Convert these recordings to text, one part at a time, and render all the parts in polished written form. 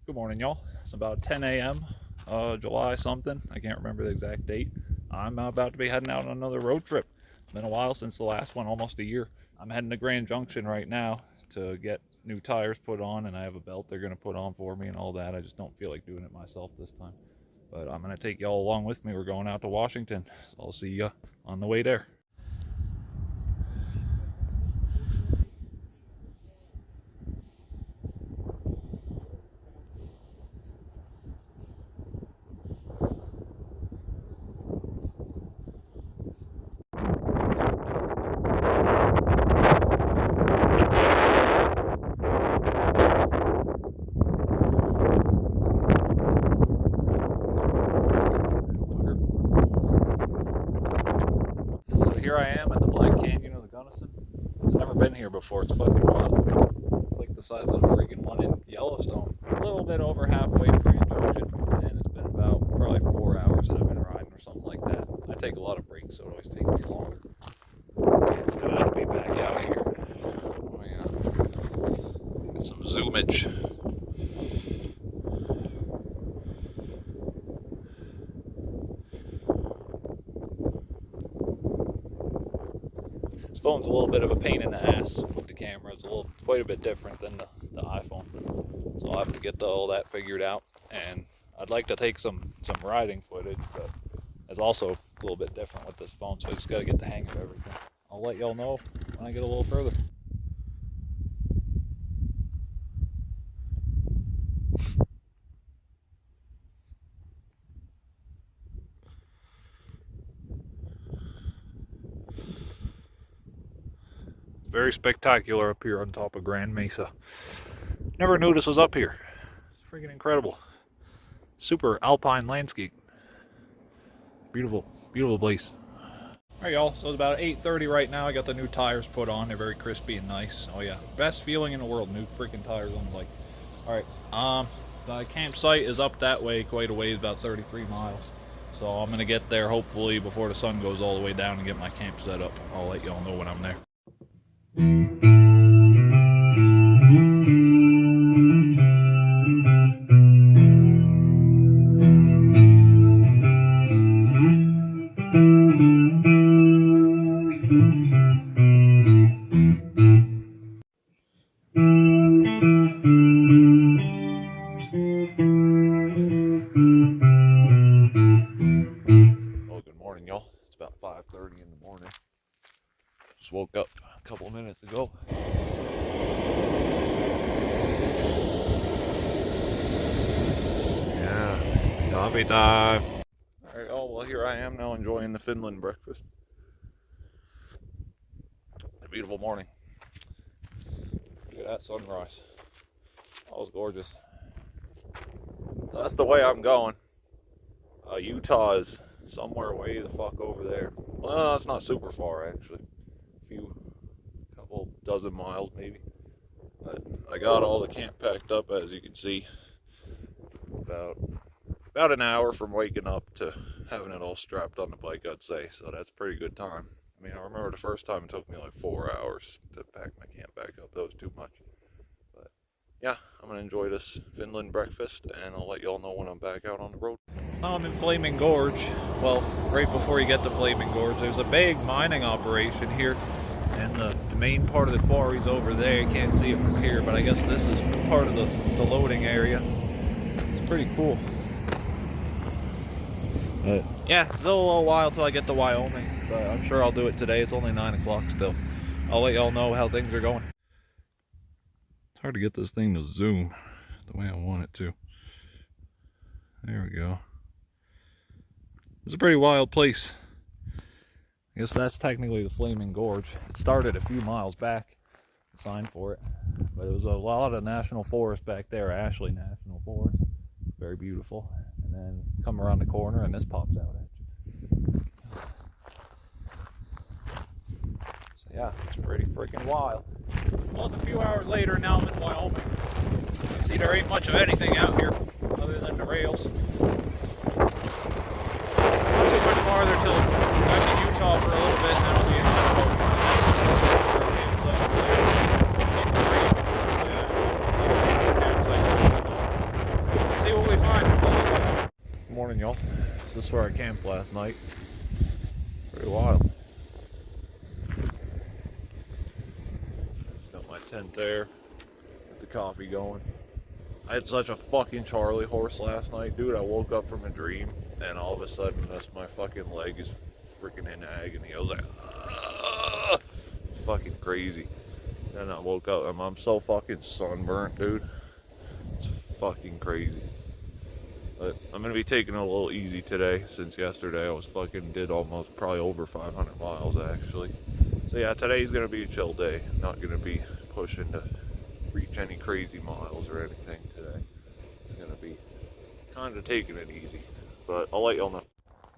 Good morning, y'all. It's about 10 a.m. July something. I can't remember the exact date. I'm about to be heading out on another road trip. It's been a while since the last one, almost a year. I'm heading to Grand Junction right now to get new tires put on, and I have a belt they're going to put on for me and all that. I just don't feel like doing it myself this time. But I'm going to take y'all along with me. We're going out to Washington. So I'll see you on the way there. So here I am at the Black Canyon of the Gunnison. I've never been here before. It's fucking wild. It's like the size of the freaking one in Yellowstone. A little bit over halfway to Grand Junction, and it's been about probably 4 hours that I've been riding or something like that. I take a lot of breaks, so it always takes me longer. It's good to be back out here. Oh yeah. Get some zoomage. This phone's a little bit of a pain in the ass with the camera. It's quite a bit different than the iPhone. So I'll have to get all that figured out. And I'd like to take some riding footage, but it's also a little bit different with this phone, so I just got to get the hang of everything. I'll let y'all know when I get a little further. Very spectacular up here on top of Grand Mesa. Never knew this was up here. It's freaking incredible. Super alpine landscape. Beautiful, beautiful place. Alright y'all, so it's about 8:30 right now. I got the new tires put on. They're very crispy and nice. Oh yeah, best feeling in the world, new freaking tires on the bike. Alright, the campsite is up that way quite a ways, about 33 miles. So I'm gonna get there hopefully before the sun goes all the way down and get my camp set up. I'll let y'all know when I'm there. Y'all, it's about 5:30 in the morning. Just woke up a couple minutes ago. Yeah, coffee time. Alright, oh well, here I am now enjoying the Finland breakfast. A beautiful morning. Look at that sunrise. That was gorgeous. That's the way I'm going. Utah is somewhere way the fuck over there. Well, it's not super far actually. Couple dozen miles maybe. But I got all the camp packed up, as you can see. About an hour from waking up to having it all strapped on the bike, I'd say. So that's a pretty good time. I mean, I remember the first time it took me like 4 hours to pack my camp back up. That was too much. But yeah, I'm gonna enjoy this Finland breakfast, and I'll let y'all know when I'm back out on the road. Now I'm in Flaming Gorge. Well, right before you get to Flaming Gorge, there's a big mining operation here, and the main part of the quarry's over there. You can't see it from here, but I guess this is part of the loading area. It's pretty cool. But yeah, it's still a little while till I get to Wyoming, but I'm sure I'll do it today. It's only 9 o'clock still. I'll let y'all know how things are going. It's hard to get this thing to zoom the way I want it to. There we go. It's a pretty wild place. I guess that's technically the Flaming Gorge. It started a few miles back, the sign for it. But it was a lot of national forest back there, Ashley National Forest. Very beautiful. And then come around the corner and this pops out at you. So yeah, it's pretty freaking wild. Well, it's a few hours later, now I'm in Wyoming. You can see there ain't much of anything out here other than the rails. Not too much farther till I'm in Utah for a little bit, and then I'll be in Idaho. morning, y'all. This is where I camped last night. Pretty wild. Got my tent there. Get the coffee going. I had such a fucking Charlie horse last night, dude. I woke up from a dream, and all of a sudden, my fucking leg is freaking in agony. I was like, ah! Fucking crazy. Then I woke up, and I'm so fucking sunburnt, dude. It's fucking crazy. But I'm gonna be taking it a little easy today, since yesterday I was did almost probably over 500 miles actually. So yeah, today's gonna be a chill day. Not gonna be pushing to reach any crazy miles or anything today. It's gonna be kind of taking it easy, but I'll let y'all know.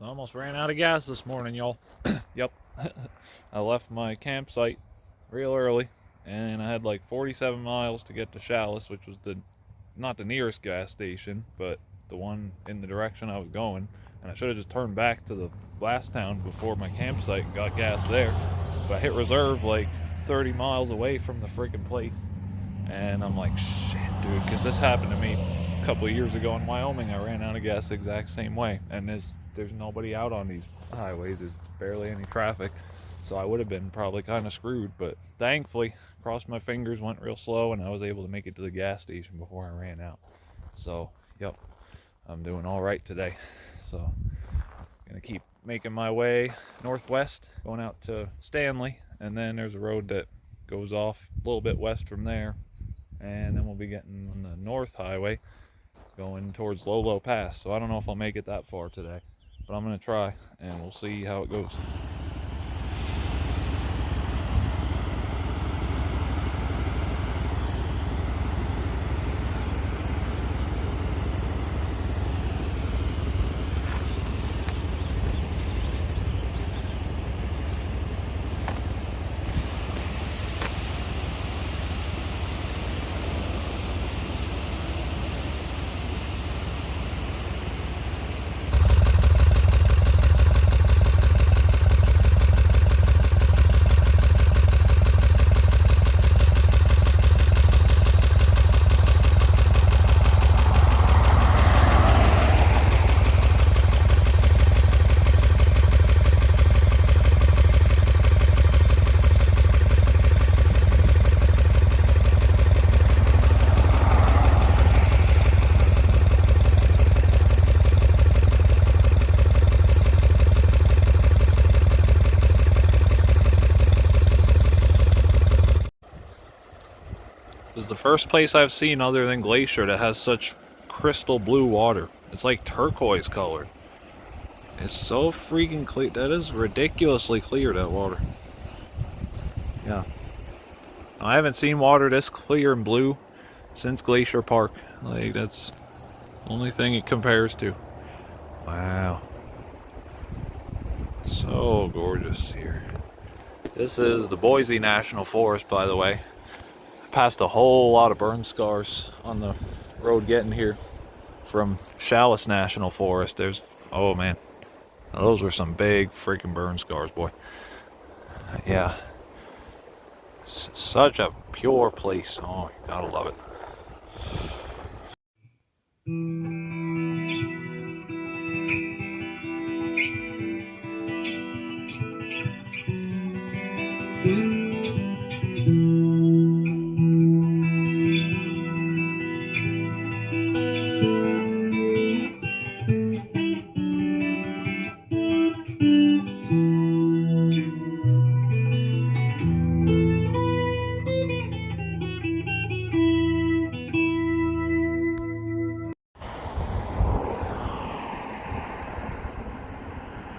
I almost ran out of gas this morning, y'all. Yep. I left my campsite real early, and I had like 47 miles to get to Chalice, which was not the nearest gas station, but the one in the direction I was going. And I should have just turned back to the last town before my campsite and got gas there. But I hit reserve like 30 miles away from the freaking place. And I'm like, shit, dude, because this happened to me a couple of years ago in Wyoming. I ran out of gas the exact same way. And there's nobody out on these highways. There's barely any traffic. So I would have been probably kind of screwed. But thankfully, crossed my fingers, went real slow, and I was able to make it to the gas station before I ran out. So, yep. I'm doing all right today. So I'm gonna keep making my way northwest, going out to Stanley, and then there's a road that goes off a little bit west from there, and then we'll be getting on the north highway going towards Lolo Pass. So I don't know if I'll make it that far today, but I'm gonna try, and we'll see how it goes. This is the first place I've seen other than Glacier that has such crystal blue water. It's like turquoise colored. It's so freaking clear. That is ridiculously clear, that water. Yeah. I haven't seen water this clear and blue since Glacier Park. Like, that's the only thing it compares to. Wow. So gorgeous here. This is the Boise National Forest, by the way. Passed a whole lot of burn scars on the road getting here from Chalice National Forest. Oh man, those were some big freaking burn scars, boy. Yeah, such a pure place. Oh, you gotta love it.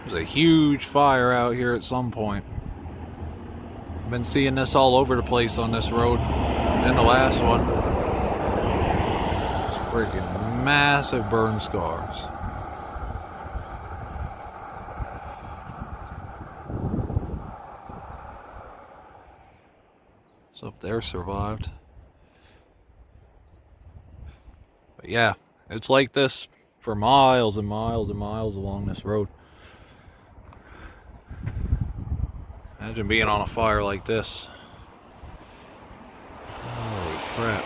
There's a huge fire out here at some point. I've been seeing this all over the place on this road. And the last one. Freaking massive burn scars. So up there survived. But yeah, it's like this for miles and miles and miles along this road. Imagine being on a fire like this. Holy crap.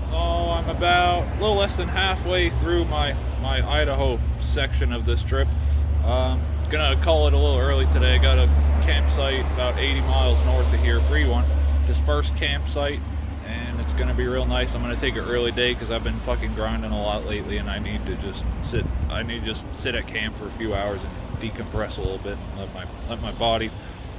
So I'm about a little less than halfway through my Idaho section of this trip. Gonna call it a little early today. Got a campsite about 80 miles north of here, free one, dispersed campsite, and it's gonna be real nice. I'm gonna take an early day because I've been fucking grinding a lot lately, and I need to just sit at camp for a few hours and decompress a little bit and let my body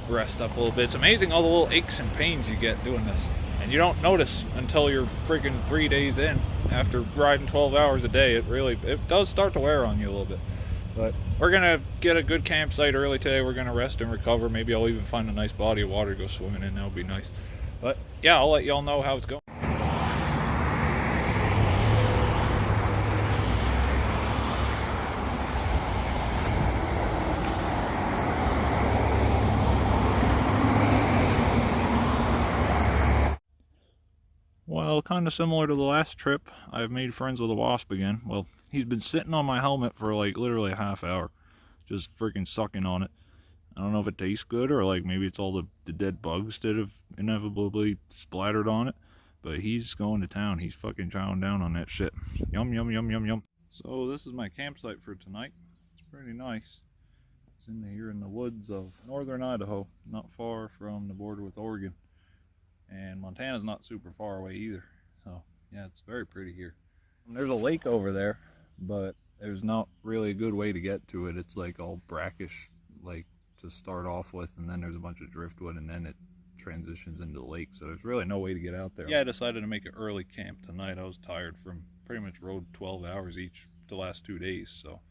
rest up a little bit. It's amazing all the little aches and pains you get doing this, and you don't notice until you're freaking 3 days in after riding 12 hours a day. It does start to wear on you a little bit. But we're gonna get a good campsite early today. We're gonna rest and recover. Maybe I'll even find a nice body of water to go swimming in. That'll be nice. But yeah, I'll let y'all know how it's going. Well, kind of similar to the last trip, I've made friends with a wasp again. Well, he's been sitting on my helmet for like literally a half hour, just freaking sucking on it. I don't know if it tastes good or like maybe it's all the dead bugs that have inevitably splattered on it, but he's going to town. He's fucking chowing down on that shit. Yum, yum, yum, yum, yum. So this is my campsite for tonight. It's pretty nice. It's here in the woods of northern Idaho, not far from the border with Oregon. And Montana's not super far away either. So yeah, it's very pretty here. There's a lake over there, but there's not really a good way to get to it. It's like all brackish, like to start off with, and then there's a bunch of driftwood, and then it transitions into the lake. So there's really no way to get out there. Yeah, I decided to make an early camp tonight. I was tired from pretty much rode 12 hours each the last 2 days, so,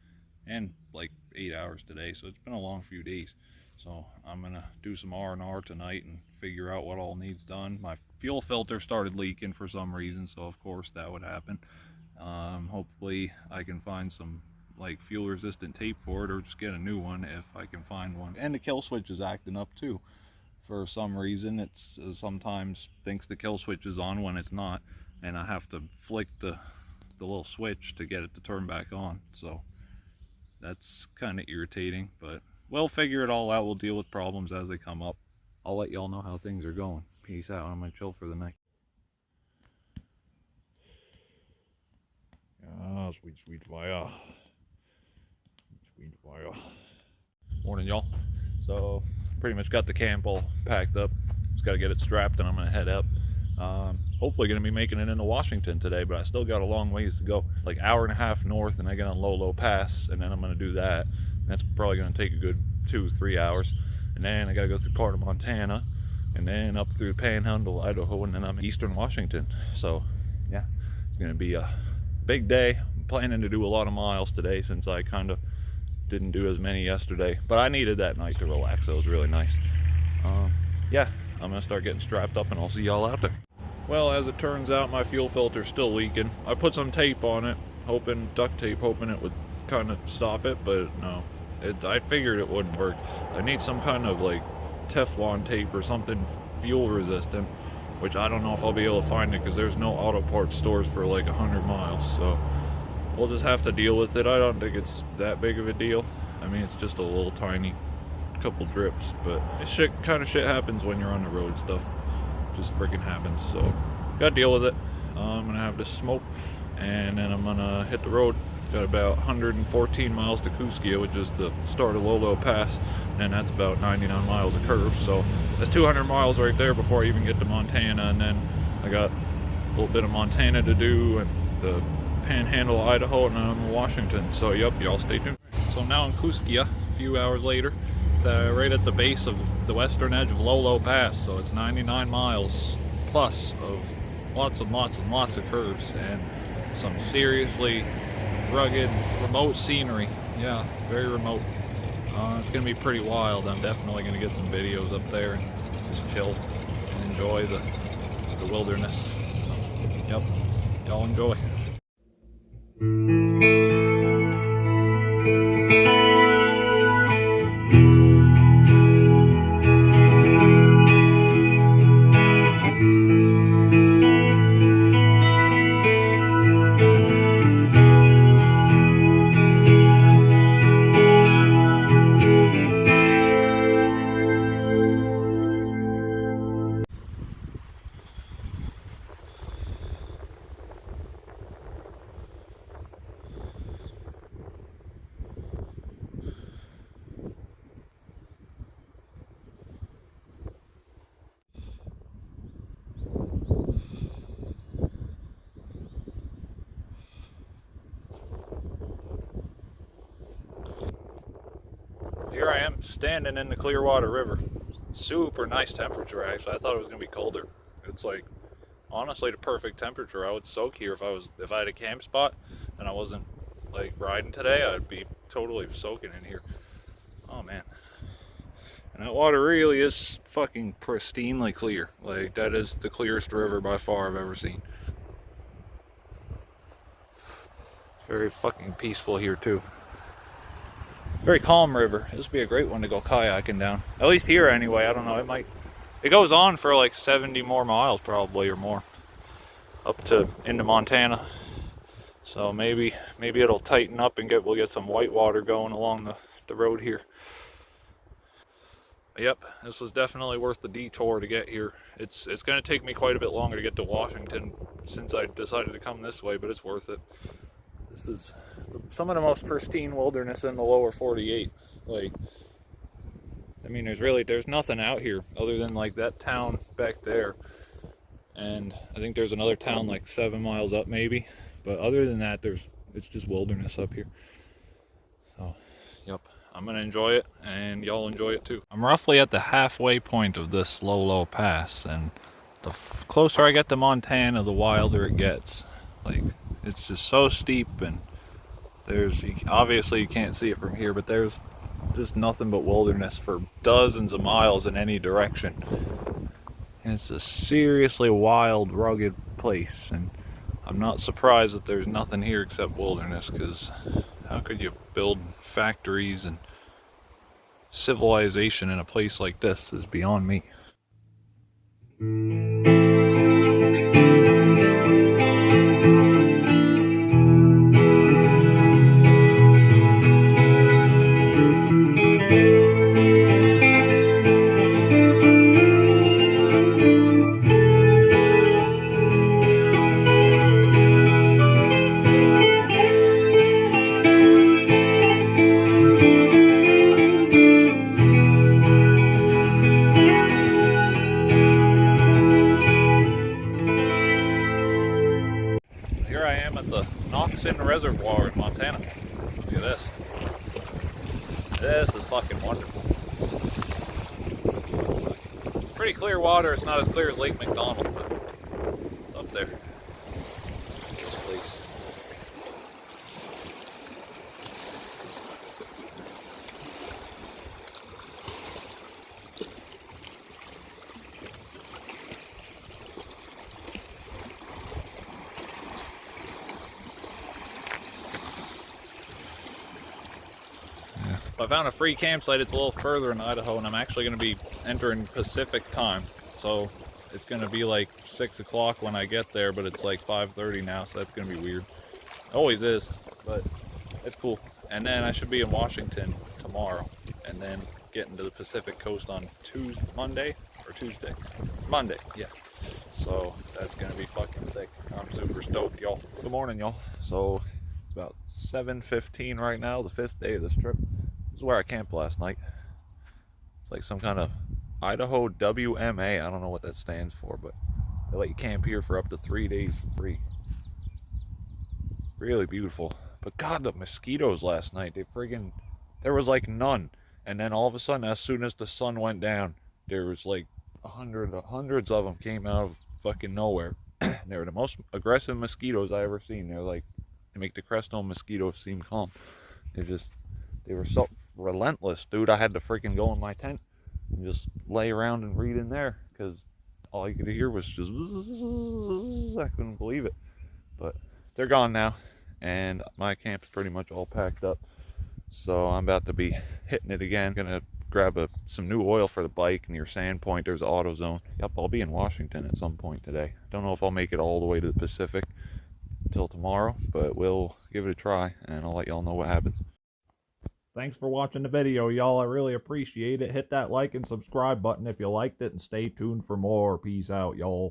and like 8 hours today. So it's been a long few days. So I'm gonna do some R&R tonight and figure out what all needs done. My fuel filter started leaking for some reason, so of course that would happen. Hopefully I can find some like fuel resistant tape for it, or just get a new one if I can find one. And the kill switch is acting up too for some reason. It's sometimes thinks the kill switch is on when it's not, and I have to flick the little switch to get it to turn back on. So that's kind of irritating, but we'll figure it all out. We'll deal with problems as they come up. I'll let y'all know how things are going. Peace out. I'm gonna chill for the night. Ah, sweet, sweet fire. Sweet fire. Morning, y'all. So, pretty much got the camp all packed up. Just gotta get it strapped and I'm gonna head up. Hopefully gonna be making it into Washington today, but I still got a long ways to go. Like hour and a half north, and I get on Lolo Pass, and then I'm gonna do that. That's probably going to take a good 2-3 hours, and then I got to go through part of Montana, and then up through the Panhandle, Idaho, and then I'm in eastern Washington. So yeah, it's going to be a big day. I'm planning to do a lot of miles today since I kind of didn't do as many yesterday, but I needed that night to relax. That was really nice. Yeah, I'm going to start getting strapped up, and I'll see y'all out there. Well, as it turns out, my fuel filter's still leaking. I put some tape on it, duct tape, hoping it would kind of stop it, but no. I figured it wouldn't work. I need some kind of like Teflon tape or something fuel resistant, which I don't know if I'll be able to find it because there's no auto parts stores for like 100 miles. So we'll just have to deal with it. I don't think it's that big of a deal. I mean, it's just a little tiny couple drips, but this kind of shit happens when you're on the road. Stuff just freaking happens. So gotta deal with it. I'm gonna have to smoke, and then I'm gonna hit the road. Got about 114 miles to Kooskia, which is the start of Lolo Pass, and that's about 99 miles of curve. So that's 200 miles right there before I even get to Montana, and then I got a little bit of Montana to do, and the Panhandle, Idaho, and then I'm in Washington. So yep, y'all stay tuned. So now in Kooskia, a few hours later, it's right at the base of the western edge of Lolo Pass. So it's 99 miles plus of lots and lots and lots of curves, and some seriously rugged, remote scenery. Yeah, very remote. It's gonna be pretty wild. I'm definitely gonna get some videos up there and just chill and enjoy the wilderness. Yep, y'all enjoy. here I am standing in the Clearwater River. Super nice temperature actually. I thought it was gonna be colder. It's like honestly the perfect temperature. I would soak here if I had a camp spot and I wasn't like riding today. I'd be totally soaking in here. Oh man. And that water really is fucking pristinely clear. Like that is the clearest river by far I've ever seen. It's very fucking peaceful here too. Very calm river. This would be a great one to go kayaking down. At least here anyway. I don't know. It goes on for like 70 more miles probably or more. Up to into Montana. So maybe it'll tighten up and we'll get some white water going along the road here. But yep, this was definitely worth the detour to get here. It's going to take me quite a bit longer to get to Washington since I decided to come this way, but it's worth it. This is some of the most pristine wilderness in the lower 48. Like, I mean, there's nothing out here other than like that town back there. And I think there's another town like 7 miles up maybe. But other than that, it's just wilderness up here. So, yep, I'm gonna enjoy it and y'all enjoy it too. I'm roughly at the halfway point of this Lolo pass, and the closer I get to Montana, the wilder it gets. Like, it's just so steep, and obviously you can't see it from here, but there's just nothing but wilderness for dozens of miles in any direction. And it's a seriously wild, rugged place, and I'm not surprised that there's nothing here except wilderness, because how could you build factories and civilization in a place like this is beyond me. Reservoir in Montana. Look at this. This is fucking wonderful. It's pretty clear water. It's not as clear as Lake McDonald, but it's up there. This place. So I found a free campsite. It's a little further in Idaho, and I'm actually going to be entering Pacific time. So it's going to be like 6 o'clock when I get there, but it's like 5:30 now, so that's going to be weird. It always is, but it's cool. And then I should be in Washington tomorrow, and then getting to the Pacific coast on Monday, yeah. So that's going to be fucking sick. I'm super stoked, y'all. Good morning, y'all. So it's about 7:15 right now, the 5th day of this trip. This is where I camped last night. It's like some kind of Idaho WMA. I don't know what that stands for, but they let you camp here for up to 3 days for free. Really beautiful. But God, the mosquitoes last night, there was like none. And then all of a sudden, as soon as the sun went down, there was like hundreds of them came out of fucking nowhere. They were the most aggressive mosquitoes I ever seen. They make the Crestone mosquitoes seem calm. They were so relentless, dude. I had to freaking go in my tent and just lay around and read in there, because all you could hear was just I couldn't believe it. But they're gone now, and my camp's pretty much all packed up, so I'm about to be hitting it again. Gonna grab some new oil for the bike near Sandpoint. There's AutoZone. Yep, I'll be in Washington at some point today. Don't know if I'll make it all the way to the Pacific until tomorrow, but we'll give it a try, and I'll let y'all know what happens. Thanks for watching the video, y'all. I really appreciate it. Hit that like and subscribe button if you liked it, and stay tuned for more. Peace out, y'all.